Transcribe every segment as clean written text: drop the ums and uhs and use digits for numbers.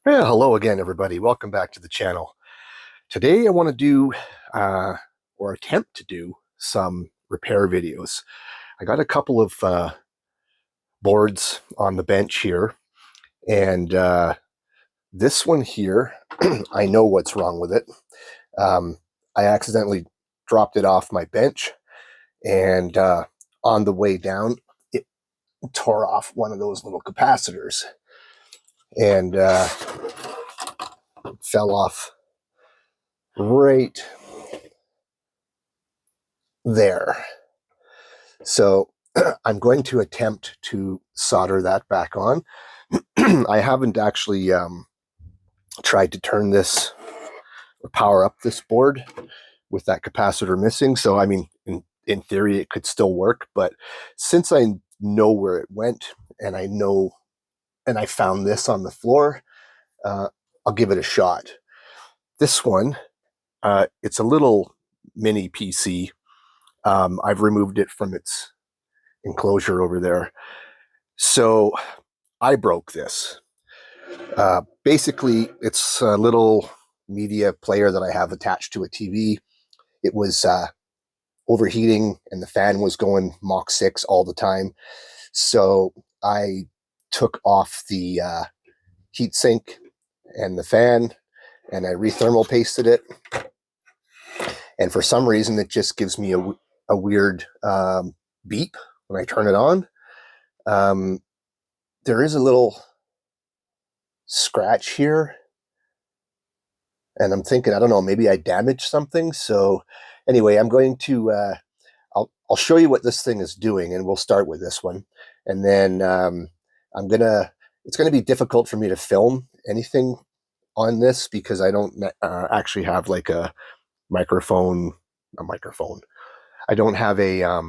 Well, hello again, everybody. Welcome back to the channel. Today I want to do, or attempt to do, some repair videos. I got a couple of boards on the bench here, and this one here, I know what's wrong with it. I accidentally dropped it off my bench, and on the way down, it tore off one of those little capacitors, and fell off right there. So I'm going to attempt to solder that back on. I haven't actually tried to turn this or power up this board with that capacitor missing. So, I mean, in theory, it could still work. But since I know where it went and I found this on the floor, I'll give it a shot. This one, it's a little mini PC. I've removed it from its enclosure over there. So I broke this. Basically, it's a little media player that I have attached to a TV. It was overheating and the fan was going Mach 6 all the time. So I took off the heatsink and the fan and I rethermal pasted it. And for some reason, it just gives me a weird beep when I turn it on. There is a little scratch here, and I'm thinking, I don't know, maybe I damaged something. So anyway, I'm going to I'll show you what this thing is doing, and we'll start with this one, and then it's gonna be difficult for me to film anything on this because I don't actually have like a microphone. I don't have a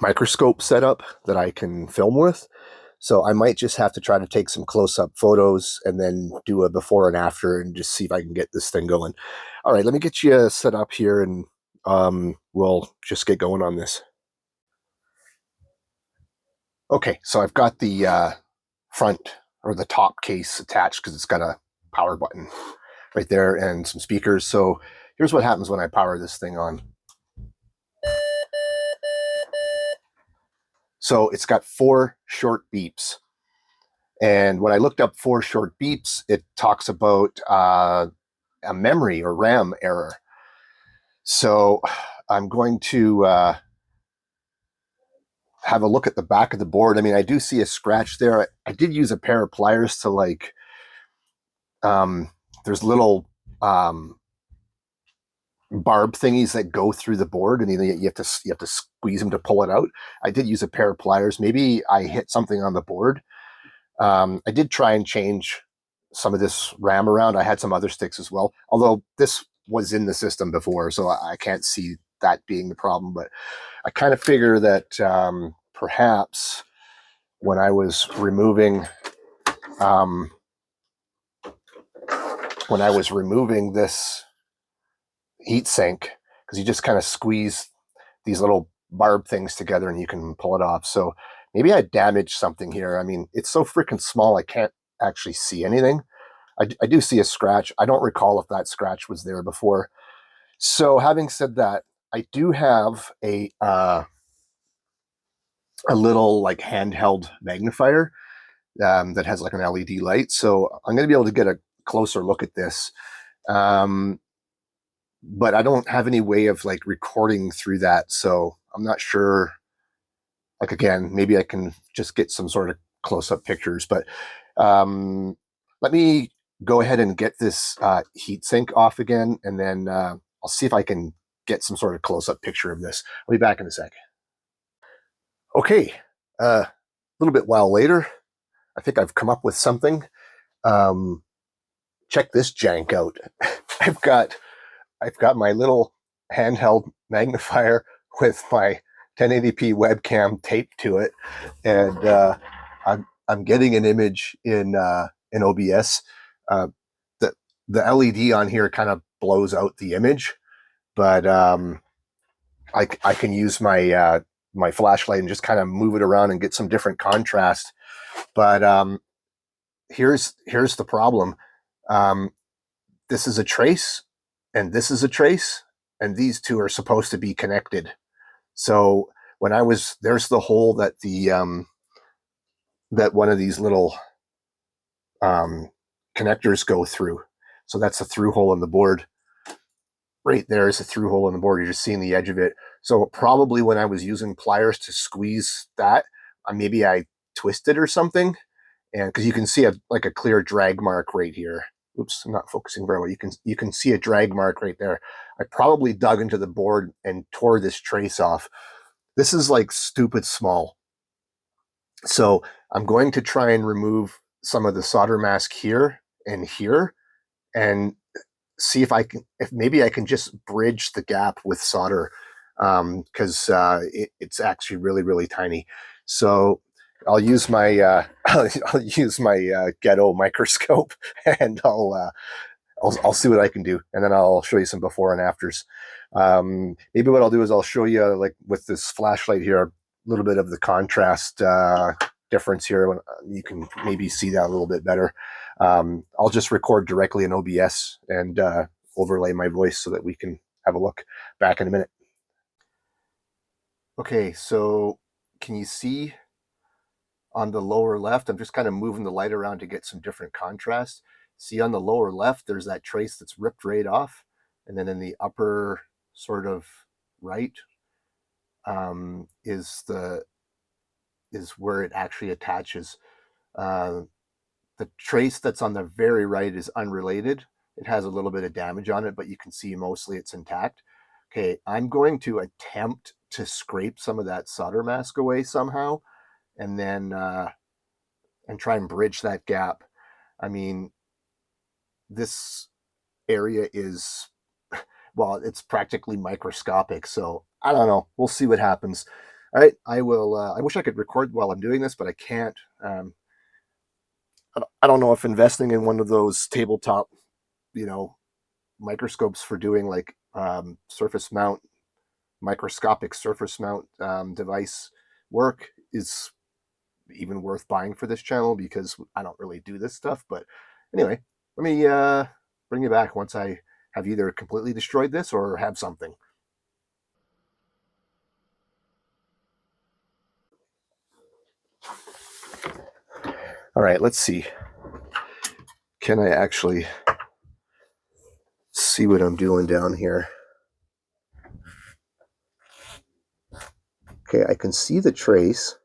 microscope set up that I can film with. So I might just have to try to take some close-up photos and then do a before and after and just see if I can get this thing going. All right, let me get you set up here and we'll just get going on this. Okay, so I've got the front or the top case attached because it's got a power button right there and some speakers. So here's what happens when I power this thing on. So it's got 4 short beeps. And when I looked up 4 short beeps, it talks about a memory or RAM error. So I'm going to have a look at the back of the board. I mean, I do see a scratch there. I did use a pair of pliers to like, there's little barb thingies that go through the board, and you have to squeeze them to pull it out. I did use a pair of pliers. Maybe I hit something on the board. I did try and change some of this RAM around. I had some other sticks as well, although this was in the system before, so I can't see that being the problem. But I kind of figure that perhaps when I was removing this heatsink, because you just kind of squeeze these little barb things together and you can pull it off. So maybe I damaged something here. I mean, it's so freaking small, I can't actually see anything. I do see a scratch. I don't recall if that scratch was there before. So having said that, I do have a little like handheld magnifier that has like an LED light. So I'm going to be able to get a closer look at this. But I don't have any way of like recording through that. So I'm not sure, like, again, maybe I can just get some sort of close-up pictures, but let me go ahead and get this heatsink off again, and then I'll see if I can get some sort of close-up picture of this. I'll be back in a sec. Okay, a little bit while later, I think I've come up with something. Check this jank out. I've got my little handheld magnifier with my 1080p webcam taped to it, and I'm getting an image in OBS. The LED on here kind of blows out the image, but I can use my my flashlight and just kind of move it around and get some different contrast. But here's the problem. This is a trace, and this is a trace, and these two are supposed to be connected. So when there's the hole that that one of these little connectors go through. So that's a through hole in the board. Right there is a through hole in the board. You're just seeing the edge of it. So probably when I was using pliers to squeeze that, maybe I twisted or something. And because you can see like a clear drag mark right here. Oops, I'm not focusing very well. You can see a drag mark right there. I probably dug into the board and tore this trace off. This is like stupid small. So I'm going to try and remove some of the solder mask here and here, and see if maybe I can just bridge the gap with solder, because it's actually really, really tiny. So I'll use my I'll use my ghetto microscope, and I'll see what I can do, and then I'll show you some before and afters. Maybe what I'll do is I'll show you, like with this flashlight here, a little bit of the contrast difference here. You can maybe see that a little bit better. I'll just record directly in OBS and overlay my voice so that we can have a look back in a minute. Okay, so can you see on the lower left? I'm just kind of moving the light around to get some different contrast. See on the lower left, there's that trace that's ripped right off. And then in the upper sort of right is where it actually attaches. The trace that's on the very right is unrelated. It has a little bit of damage on it, but you can see mostly it's intact. Okay, I'm going to attempt to scrape some of that solder mask away somehow, and then and try and bridge that gap. I mean, this area is, well, it's practically microscopic, so I don't know. We'll see what happens. All right, I will. I wish I could record while I'm doing this, but I can't. I don't know if investing in one of those tabletop, microscopes for doing like surface mount, microscopic surface mount device work is even worth buying for this channel, because I don't really do this stuff. But anyway, let me bring you back once I have either completely destroyed this or have something. All right, let's see. Can I actually see what I'm doing down here? Okay, I can see the trace.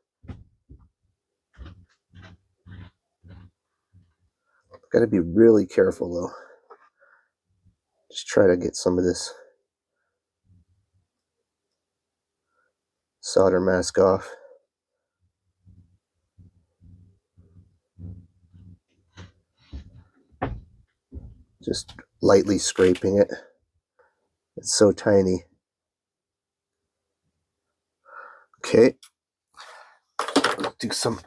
Got to be really careful though. Just try to get some of this solder mask off. Just lightly scraping it. It's so tiny. Okay, do some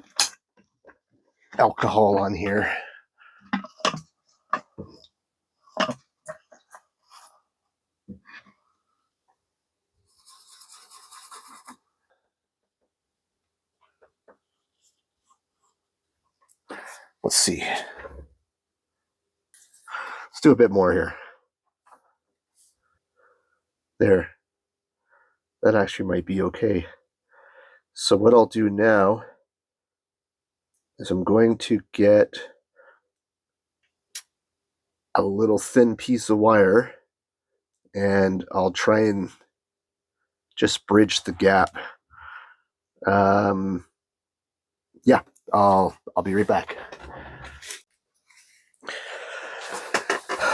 alcohol on here. Let's see. Let's do a bit more here. There. That actually might be okay. So what I'll do now is I'm going to get a little thin piece of wire, and I'll try and just bridge the gap. Yeah, I'll be right back.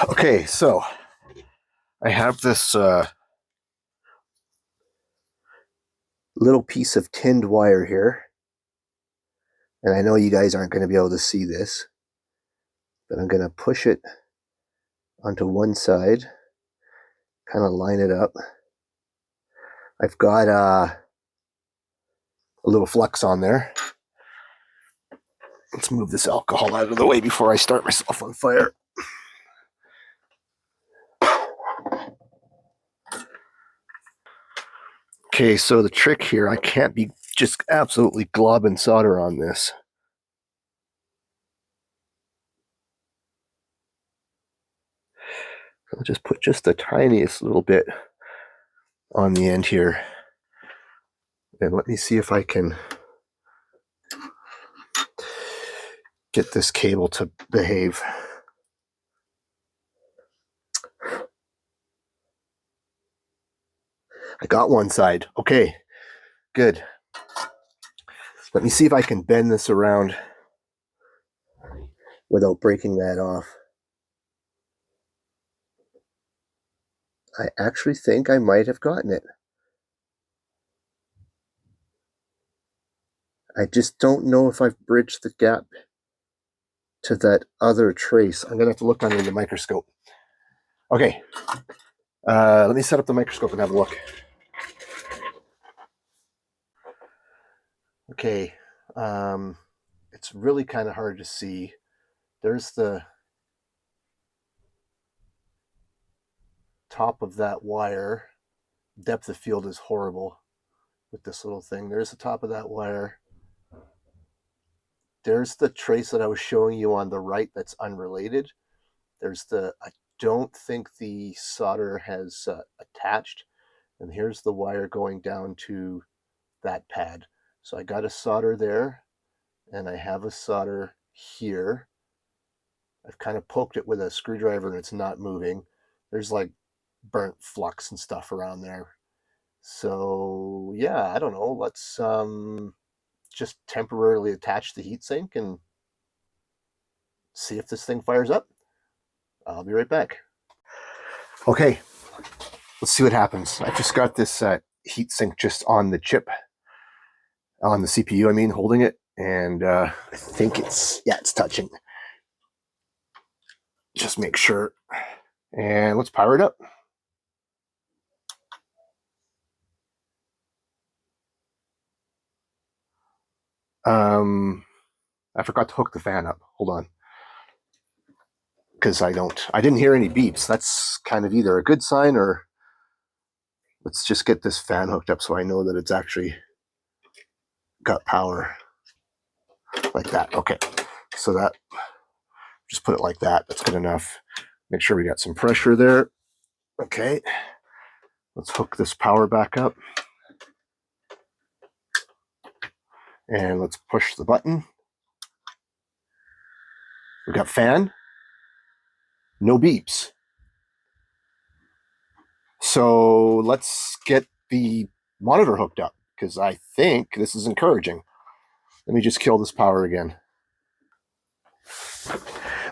Okay, so I have this little piece of tinned wire here, and I know you guys aren't going to be able to see this, but I'm going to push it onto one side, kind of line it up. I've got a little flux on there. Let's move this alcohol out of the way before I start myself on fire. Okay, so the trick here, I can't be just absolutely globbing solder on this. I'll just put just the tiniest little bit on the end here. And let me see if I can get this cable to behave. I got one side. Okay, good. Let me see if I can bend this around without breaking that off. I actually think I might have gotten it. I just don't know if I've bridged the gap to that other trace. I'm gonna have to look under the microscope. Okay, let me set up the microscope and have a look. Okay, it's really kind of hard to see. There's the top of that wire. Depth of field is horrible with this little thing. There's the top of that wire. There's the trace that I was showing you on the right that's unrelated. There's the, I don't think the solder has attached. And here's the wire going down to that pad. So I got a solder there, and I have a solder here. I've kind of poked it with a screwdriver and it's not moving. There's like burnt flux and stuff around there. So yeah, I don't know. Let's just temporarily attach the heatsink and see if this thing fires up. I'll be right back. Okay, let's see what happens. I just got this heatsink just on the chip, on the CPU, I mean, holding it, and I think it's touching. Just make sure, and let's power it up. I forgot to hook the fan up. Hold on. Because I didn't hear any beeps. That's kind of either a good sign or let's just get this fan hooked up so I know that it's actually got power. Like that. Okay. So that, just put it like that. That's good enough. Make sure we got some pressure there. Okay. Let's hook this power back up. And let's push the button. We got fan. No beeps. So let's get the monitor hooked up because I think this is encouraging. Let me just kill this power again.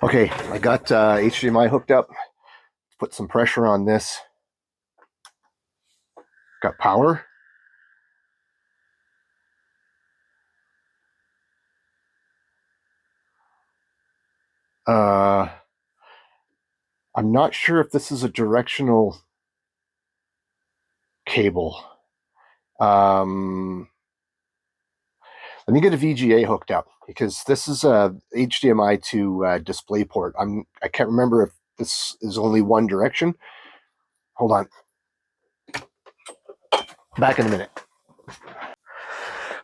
Okay, I got HDMI hooked up. Put some pressure on this. Got power. I'm not sure if this is a directional cable. Let me get a VGA hooked up because this is a HDMI to DisplayPort. I can't remember if this is only one direction. Hold on. Back in a minute.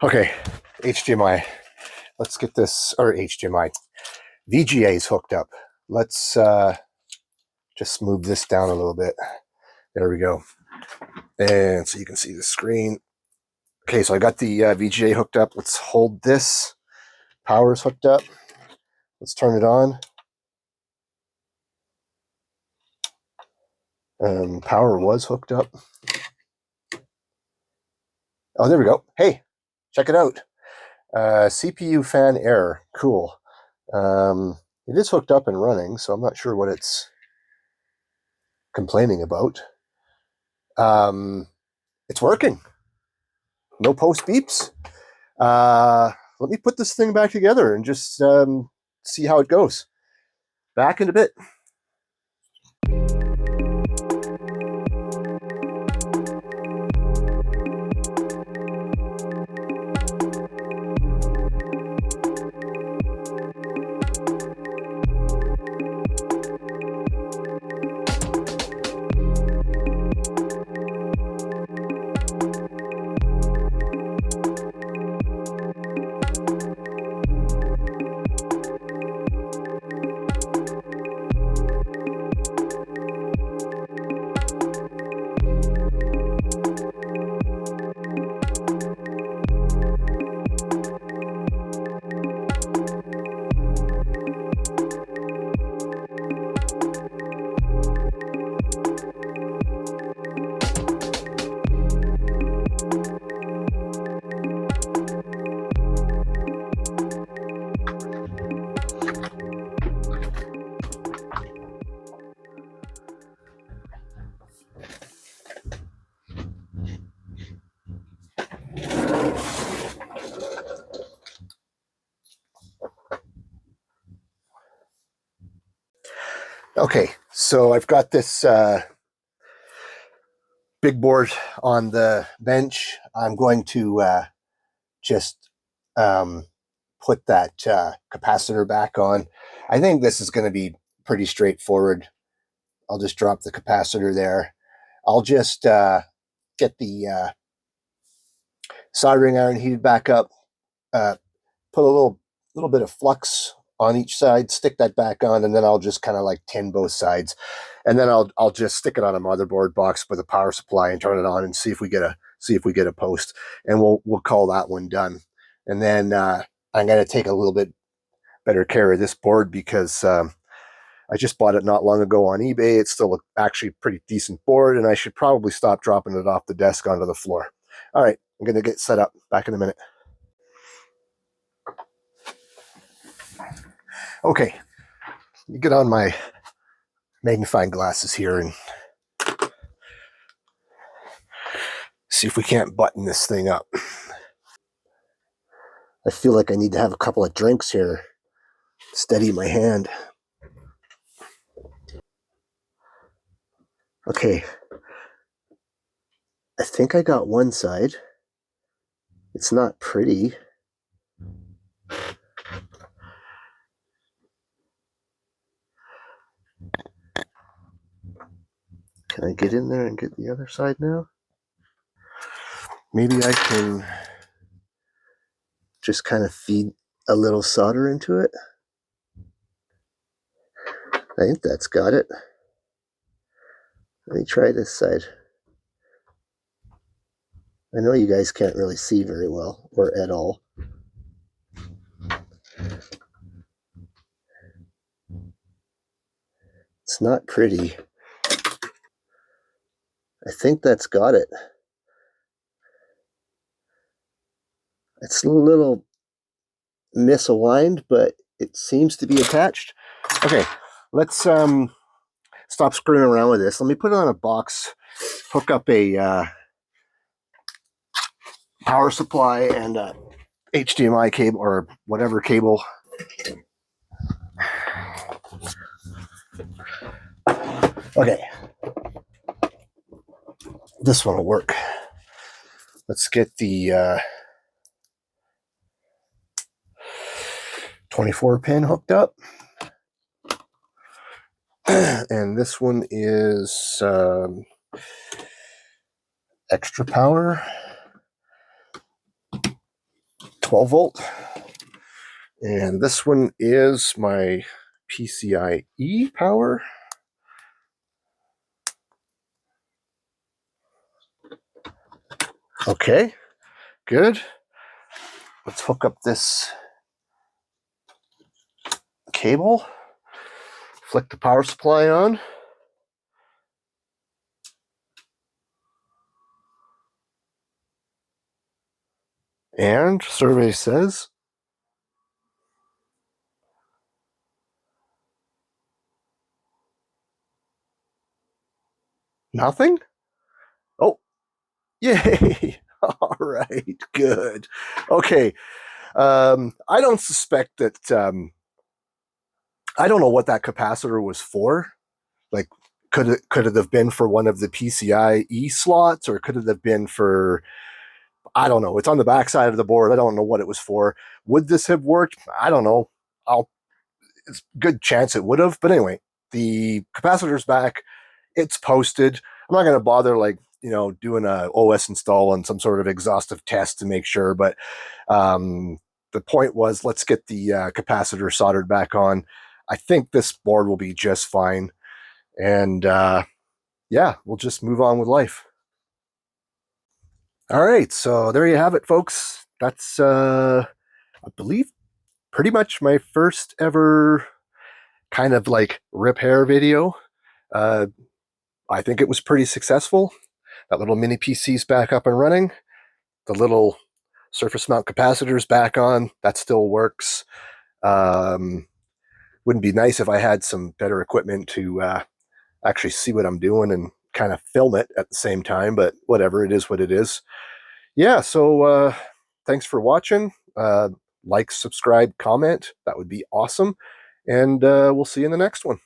Okay, HDMI. Let's get this, or HDMI. VGA is hooked up. Let's just move this down a little bit. There we go. And so you can see the screen. Okay, so I got the VGA hooked up. Let's hold this. Power's hooked up. Let's turn it on. Power was hooked up. Oh, there we go. Hey, check it out. CPU fan error. Cool. It is hooked up and running, so I'm not sure what it's complaining about. It's working. No post beeps. Let me put this thing back together and just see how it goes. Back in a bit. Okay, so I've got this big board on the bench. I'm going to just put that capacitor back on. I think this is going to be pretty straightforward. I'll just drop the capacitor there. I'll just get the soldering iron heated back up, uh, put a little bit of flux on each side, stick that back on, and then I'll just kind of like tin both sides, and then I'll just stick it on a motherboard box with a power supply and turn it on and see if we get a post, and we'll call that one done. And then I'm going to take a little bit better care of this board because I just bought it not long ago on eBay. It's still actually a pretty decent board, and I should probably stop dropping it off the desk onto the floor. All right, I'm going to get set up. Back in a minute. Okay, get on my magnifying glasses here and see if we can't button this thing up. I feel like I need to have a couple of drinks here. Steady my hand. Okay. I think I got one side. It's not pretty. Can I get in there and get the other side now? Maybe I can just kind of feed a little solder into it. I think that's got it. Let me try this side. I know you guys can't really see very well, or at all. It's not pretty. I think that's got it. It's a little misaligned, but it seems to be attached. Okay, let's stop screwing around with this. Let me put it on a box, hook up a power supply and a HDMI cable or whatever cable. Okay, this one will work. Let's get the 24 pin hooked up. And this one is extra power, 12 volt. And this one is my PCIe power. Okay, good. Let's hook up this cable, flick the power supply on. And survey says nothing. Oh, yay. All right, good. Okay. I don't suspect that I don't know what that capacitor was for. Like, could it have been for one of the PCIe slots, or could it have been for, I don't know. It's on the back side of the board. I don't know what it was for. Would this have worked? I don't know. It's a good chance it would have. But anyway, the capacitor's back. It's posted. I'm not going to bother doing a OS install and some sort of exhaustive test to make sure. But the point was, let's get the capacitor soldered back on. I think this board will be just fine. And yeah, we'll just move on with life. All right, so there you have it, folks. That's, I believe, pretty much my first ever kind of like repair video. Uh, I think it was pretty successful. That little mini PC's back up and running. The little surface mount capacitor's back on. That still works. Wouldn't be nice if I had some better equipment to actually see what I'm doing and kind of film it at the same time, but whatever, it is what it is. Yeah, so thanks for watching. Like, subscribe, comment. That would be awesome. And we'll see you in the next one.